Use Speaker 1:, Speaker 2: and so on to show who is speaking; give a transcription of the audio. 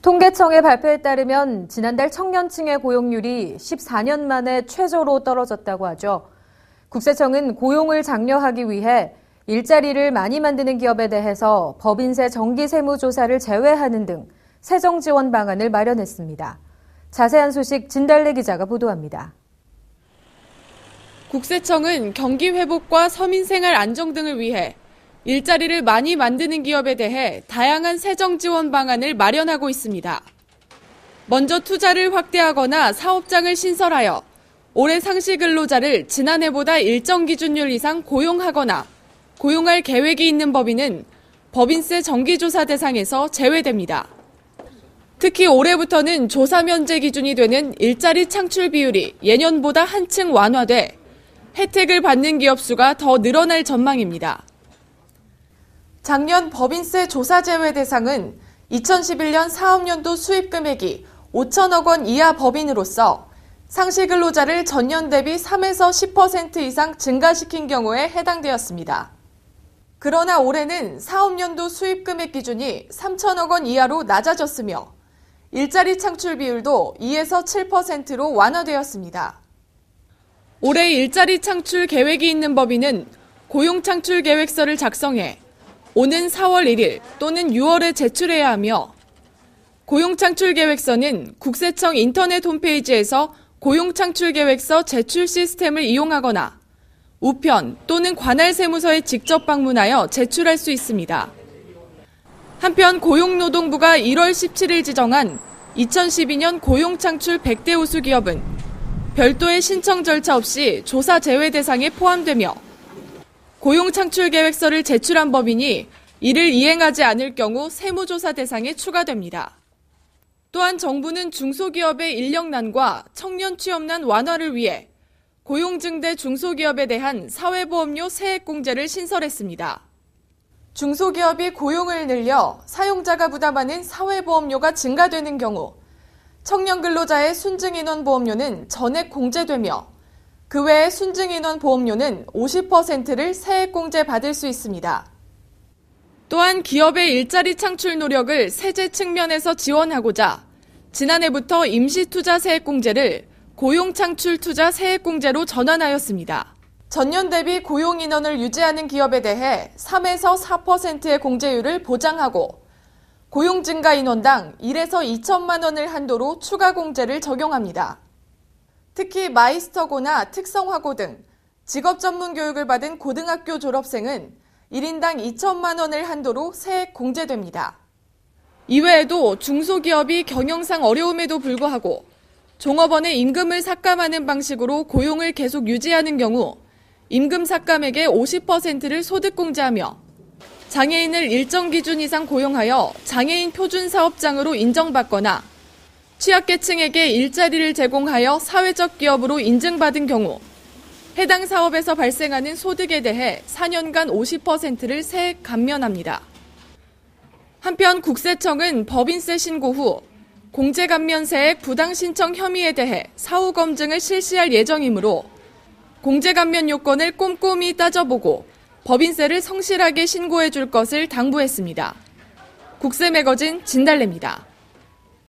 Speaker 1: 통계청의 발표에 따르면 지난달 청년층의 고용률이 14년 만에 최저로 떨어졌다고 하죠. 국세청은 고용을 장려하기 위해 일자리를 많이 만드는 기업에 대해서 법인세 정기세무조사를 제외하는 등 세정 지원 방안을 마련했습니다. 자세한 소식 진달래 기자가 보도합니다.
Speaker 2: 국세청은 경기 회복과 서민생활 안정 등을 위해 일자리를 많이 만드는 기업에 대해 다양한 세정 지원 방안을 마련하고 있습니다. 먼저 투자를 확대하거나 사업장을 신설하여 올해 상시 근로자를 지난해보다 일정 기준율 이상 고용하거나 고용할 계획이 있는 법인은 법인세 정기조사 대상에서 제외됩니다. 특히 올해부터는 조사 면제 기준이 되는 일자리 창출 비율이 예년보다 한층 완화돼 혜택을 받는 기업 수가 더 늘어날 전망입니다. 작년 법인세 조사 제외 대상은 2011년 사업연도 수입 금액이 5천억 원 이하 법인으로서 상시 근로자를 전년 대비 3에서 10% 이상 증가시킨 경우에 해당되었습니다. 그러나 올해는 사업연도 수입 금액 기준이 3천억 원 이하로 낮아졌으며 일자리 창출 비율도 2에서 7%로 완화되었습니다. 올해 일자리 창출 계획이 있는 법인은 고용 창출 계획서를 작성해 오는 4월 1일 또는 6월에 제출해야 하며 고용창출계획서는 국세청 인터넷 홈페이지에서 고용창출계획서 제출 시스템을 이용하거나 우편 또는 관할 세무서에 직접 방문하여 제출할 수 있습니다. 한편 고용노동부가 1월 17일 지정한 2012년 고용창출 100대 우수 기업은 별도의 신청 절차 없이 조사 제외 대상에 포함되며 고용창출계획서를 제출한 법인이 이를 이행하지 않을 경우 세무조사 대상에 추가됩니다. 또한 정부는 중소기업의 인력난과 청년 취업난 완화를 위해 고용증대 중소기업에 대한 사회보험료 세액공제를 신설했습니다. 중소기업이 고용을 늘려 사용자가 부담하는 사회보험료가 증가되는 경우 청년 근로자의 순증인원 보험료는 전액 공제되며 그 외에 순증인원 보험료는 50%를 세액공제 받을 수 있습니다. 또한 기업의 일자리 창출 노력을 세제 측면에서 지원하고자 지난해부터 임시투자 세액공제를 고용창출투자 세액공제로 전환하였습니다. 전년 대비 고용인원을 유지하는 기업에 대해 3에서 4%의 공제율을 보장하고 고용증가 인원당 1에서 2천만 원을 한도로 추가 공제를 적용합니다. 특히 마이스터고나 특성화고 등 직업 전문 교육을 받은 고등학교 졸업생은 1인당 2천만 원을 한도로 세액 공제됩니다. 이외에도 중소기업이 경영상 어려움에도 불구하고 종업원의 임금을 삭감하는 방식으로 고용을 계속 유지하는 경우 임금 삭감액의 50%를 소득공제하며 장애인을 일정 기준 이상 고용하여 장애인 표준 사업장으로 인정받거나 취약계층에게 일자리를 제공하여 사회적 기업으로 인증받은 경우 해당 사업에서 발생하는 소득에 대해 4년간 50%를 세액 감면합니다. 한편 국세청은 법인세 신고 후 공제감면세액 부당신청 혐의에 대해 사후 검증을 실시할 예정이므로 공제감면 요건을 꼼꼼히 따져보고 법인세를 성실하게 신고해 줄 것을 당부했습니다. 국세매거진 진달래입니다.